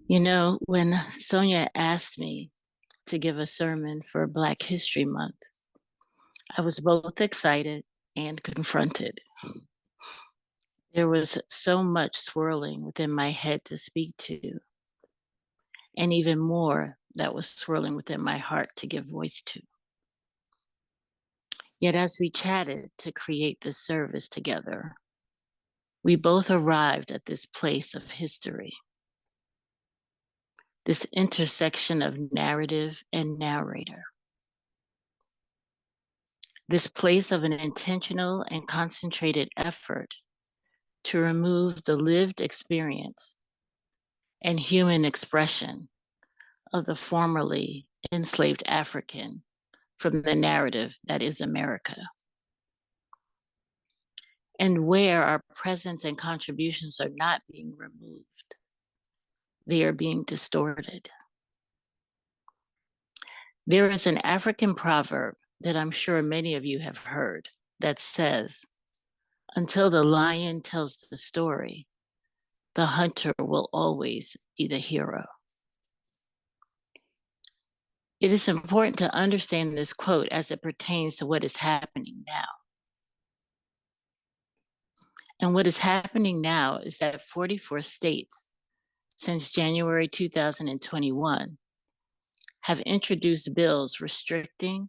You know, when Sonia asked me to give a sermon for Black History Month, I was both excited and confronted. There was so much swirling within my head to speak to, and even more that was swirling within my heart to give voice to. Yet, as we chatted to create this service together, we both arrived at this place of history, this intersection of narrative and narrator. This place of an intentional and concentrated effort to remove the lived experience and human expression of the formerly enslaved African from the narrative that is America. And where our presence and contributions are not being removed, they are being distorted. There is an African proverb that I'm sure many of you have heard that says, until the lion tells the story, the hunter will always be the hero. It is important to understand this quote as it pertains to what is happening now. And what is happening now is that 44 states since January 2021 have introduced bills restricting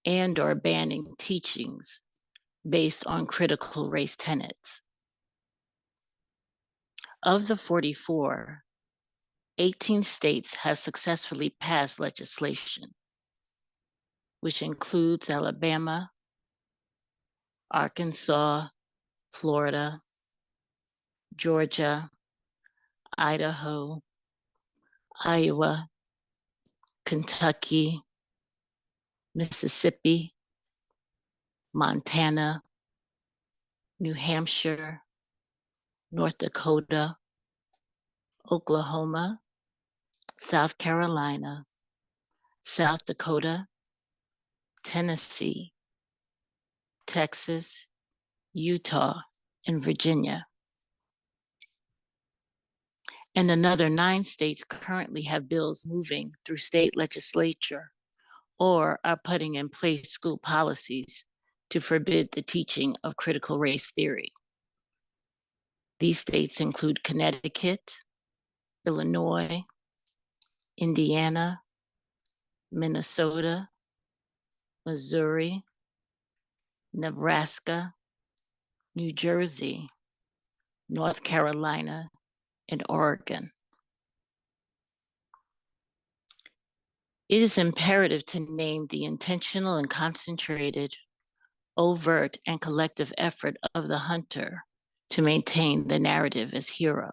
and or banning teachings based on critical race tenets. Of the 44, 18 states have successfully passed legislation, which includes Alabama, Arkansas, Florida, Georgia, Idaho, Iowa, Kentucky, Mississippi, Montana, New Hampshire, North Dakota, Oklahoma, South Carolina, South Dakota, Tennessee, Texas, Utah, and Virginia. And another 9 states currently have bills moving through state legislature or are putting in place school policies to forbid the teaching of critical race theory. These states include Connecticut, Illinois, Indiana, Minnesota, Missouri, Nebraska, New Jersey, North Carolina, and Oregon. It is imperative to name the intentional and concentrated, overt, and collective effort of the hunter to maintain the narrative as hero.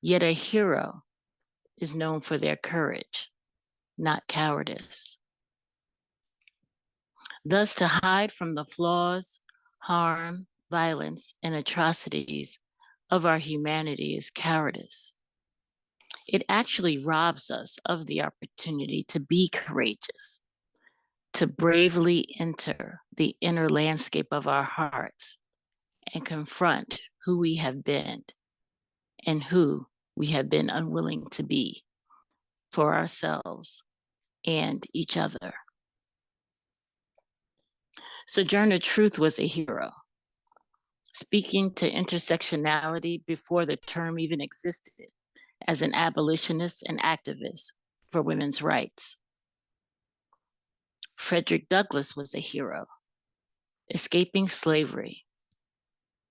Yet a hero is known for their courage, not cowardice. Thus, to hide from the flaws, harm, violence, and atrocities of our humanity is cowardice. It actually robs us of the opportunity to be courageous, to bravely enter the inner landscape of our hearts and confront who we have been and who we have been unwilling to be for ourselves and each other. Sojourner Truth was a hero, speaking to intersectionality before the term even existed as an abolitionist and activist for women's rights. Frederick Douglass was a hero, escaping slavery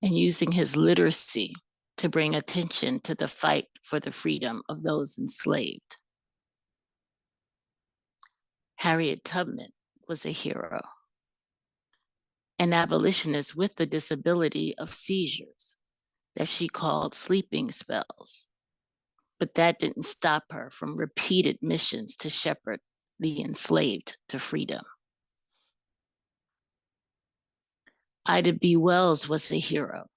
and using his literacy to bring attention to the fight for the freedom of those enslaved. Harriet Tubman was a hero, an abolitionist with the disability of seizures that she called sleeping spells. But that didn't stop her from repeated missions to shepherd the enslaved to freedom. Ida B. Wells was a hero,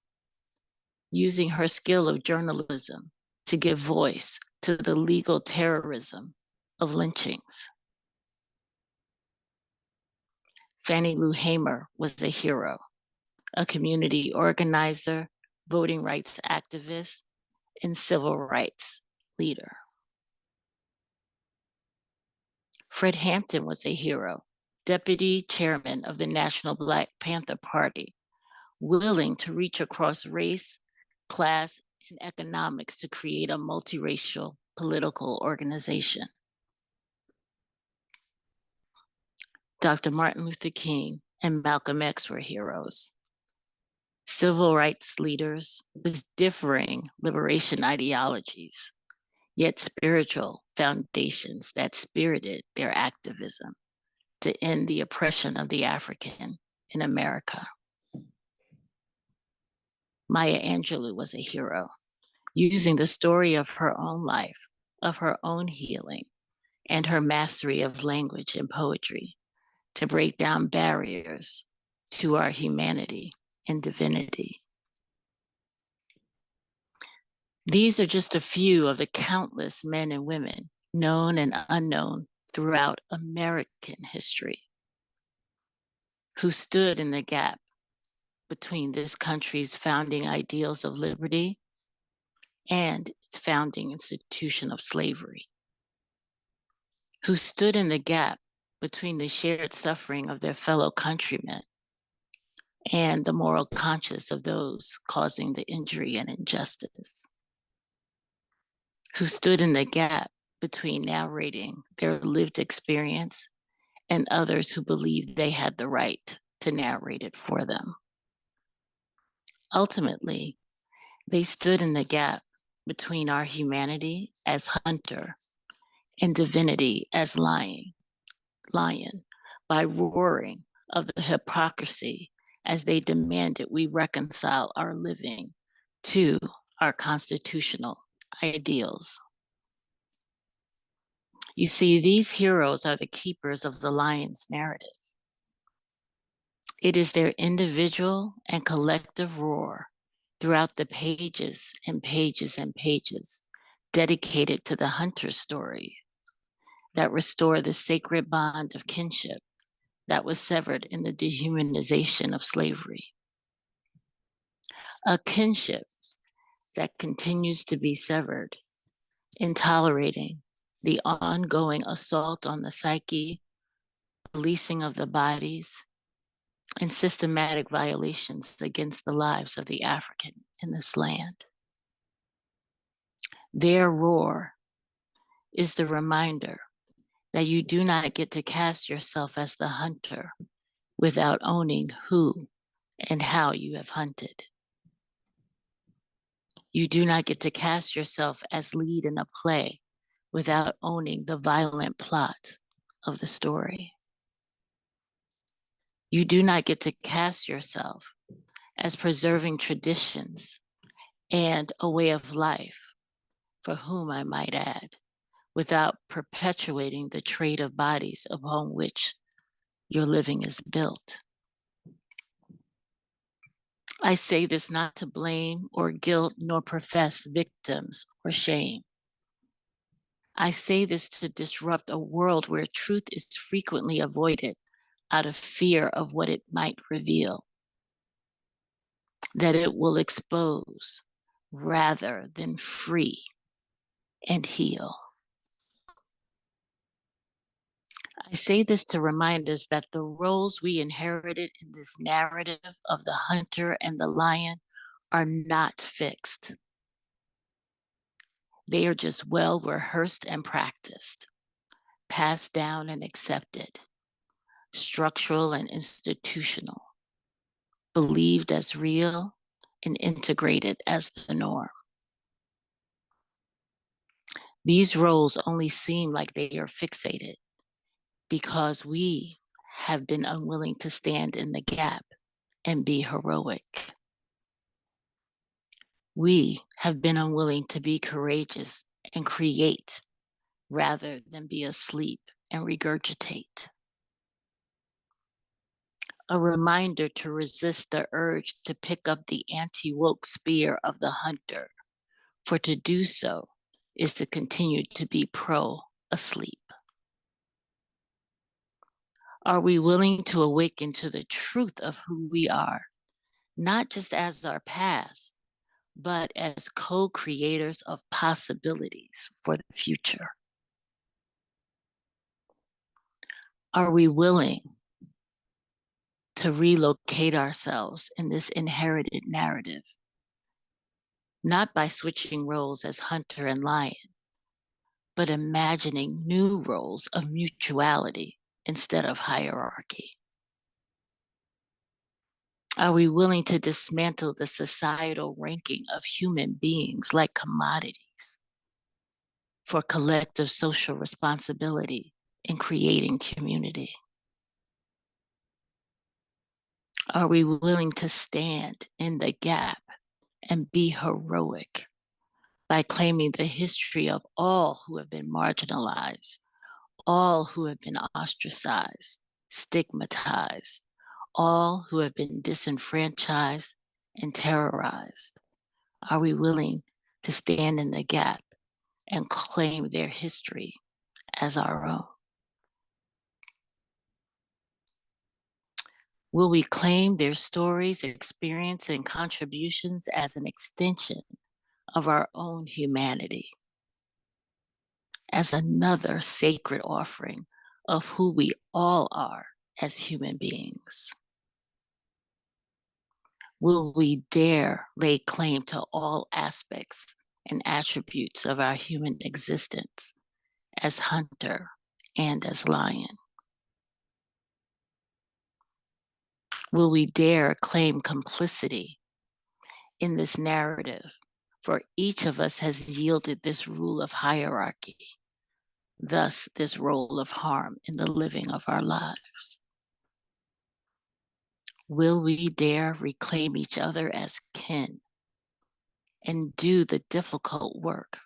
using her skill of journalism to give voice to the legal terrorism of lynchings. Fannie Lou Hamer was a hero, a community organizer, voting rights activist, and civil rights leader. Fred Hampton was a hero, deputy chairman of the National Black Panther Party, willing to reach across race, class, and economics to create a multiracial political organization. Dr. Martin Luther King and Malcolm X were heroes. Civil rights leaders with differing liberation ideologies, yet spiritual foundations that spirited their activism to end the oppression of the African in America. Maya Angelou was a hero, using the story of her own life, of her own healing, and her mastery of language and poetry to break down barriers to our humanity and divinity. These are just a few of the countless men and women, known and unknown, throughout American history, who stood in the gap between this country's founding ideals of liberty and its founding institution of slavery, who stood in the gap between the shared suffering of their fellow countrymen and the moral conscience of those causing the injury and injustice, who stood in the gap between narrating their lived experience and others who believed they had the right to narrate it for them. Ultimately, they stood in the gap between our humanity as hunter and divinity as lion, by roaring of the hypocrisy as they demanded we reconcile our living to our constitutional ideals. You see, these heroes are the keepers of the lion's narrative. It is their individual and collective roar throughout the pages and pages and pages dedicated to the hunter's story that restore the sacred bond of kinship that was severed in the dehumanization of slavery. A kinship that continues to be severed in tolerating the ongoing assault on the psyche, policing of the bodies, and systematic violations against the lives of the African in this land. Their roar is the reminder that you do not get to cast yourself as the hunter without owning who and how you have hunted. You do not get to cast yourself as lead in a play without owning the violent plot of the story. You do not get to cast yourself as preserving traditions and a way of life, for whom I might add, without perpetuating the trade of bodies upon which your living is built. I say this not to blame or guilt nor profess victims or shame. I say this to disrupt a world where truth is frequently avoided out of fear of what it might reveal, that it will expose rather than free and heal. I say this to remind us that the roles we inherited in this narrative of the hunter and the lion are not fixed. They are just well rehearsed and practiced, passed down and accepted, structural and institutional, believed as real and integrated as the norm. These roles only seem like they are fixated because we have been unwilling to stand in the gap and be heroic. We have been unwilling to be courageous and create rather than be asleep and regurgitate. A reminder to resist the urge to pick up the anti-woke spear of the hunter, for to do so is to continue to be pro-asleep. Are we willing to awaken to the truth of who we are, not just as our past, but as co-creators of possibilities for the future. Are we willing to relocate ourselves in this inherited narrative, not by switching roles as hunter and lion, but imagining new roles of mutuality instead of hierarchy? Are we willing to dismantle the societal ranking of human beings like commodities for collective social responsibility in creating community? Are we willing to stand in the gap and be heroic by claiming the history of all who have been marginalized, all who have been ostracized, stigmatized, all who have been disenfranchised and terrorized? Are we willing to stand in the gap and claim their history as our own? Will we claim their stories, experience, and contributions as an extension of our own humanity, as another sacred offering of who we all are as human beings? Will we dare lay claim to all aspects and attributes of our human existence as hunter and as lion? Will we dare claim complicity in this narrative? For each of us has yielded this rule of hierarchy, thus, this role of harm in the living of our lives. Will we dare reclaim each other as kin and do the difficult work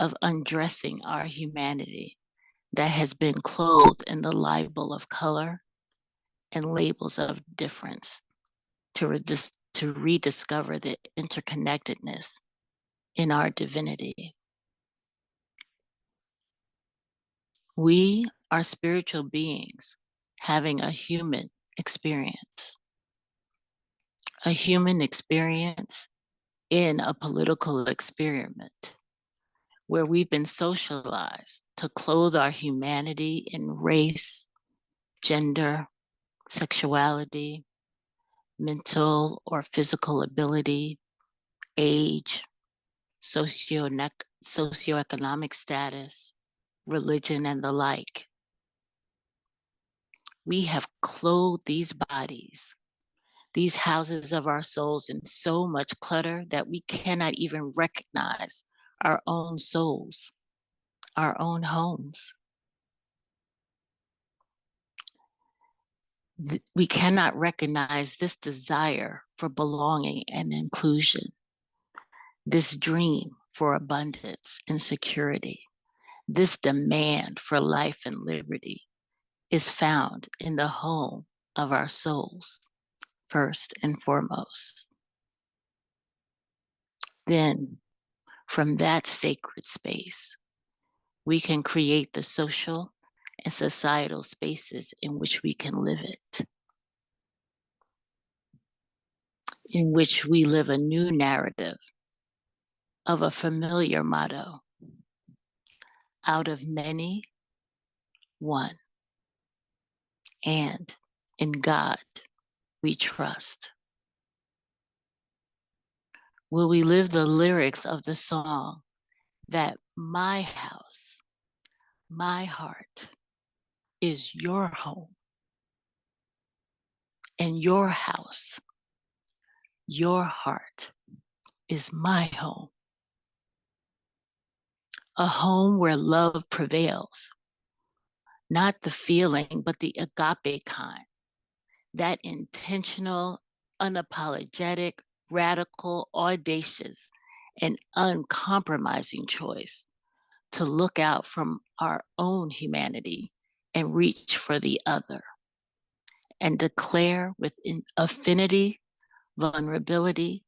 of undressing our humanity that has been clothed in the libel of color and labels of difference to rediscover the interconnectedness in our divinity? We are spiritual beings having a human experience in a political experiment where we've been socialized to clothe our humanity in race, gender, sexuality, mental or physical ability, age, socioeconomic status, religion, and the like. We have clothed these bodies, these houses of our souls, in so much clutter that we cannot even recognize our own souls, our own homes. We cannot recognize this desire for belonging and inclusion, this dream for abundance and security, this demand for life and liberty is found in the home of our souls, first and foremost. Then, from that sacred space, we can create the social and societal spaces in which we can live it, in which we live a new narrative of a familiar motto: out of many, one, and in God we trust. Will we live the lyrics of the song that my house, my heart is your home, and your house, your heart is my home? A home where love prevails, not the feeling, but the agape kind, that intentional, unapologetic, radical, audacious, and uncompromising choice to look out from our own humanity and reach for the other, and declare with affinity, vulnerability,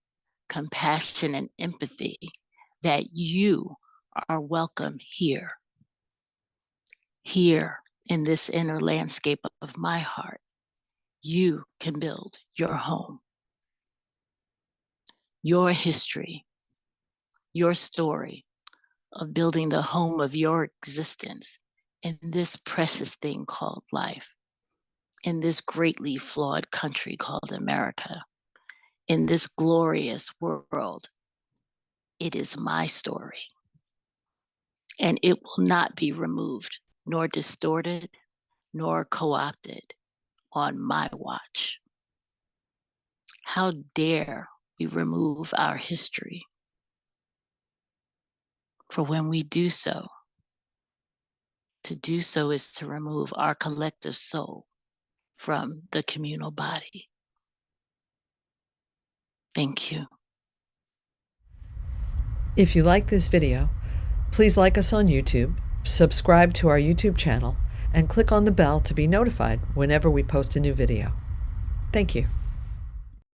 compassion, and empathy that you are welcome here, here in this inner landscape of my heart. You can build your home. your history, your story of building the home of your existence in this precious thing called life, in this greatly flawed country called America, in this glorious world. It is my story, and it will not be removed, nor distorted, nor co-opted on my watch. How dare we remove our history? For when we do so, to do so is to remove our collective soul from the communal body. Thank you. If you like this video, please like us on YouTube, subscribe to our YouTube channel, and click on the bell to be notified whenever we post a new video. Thank you.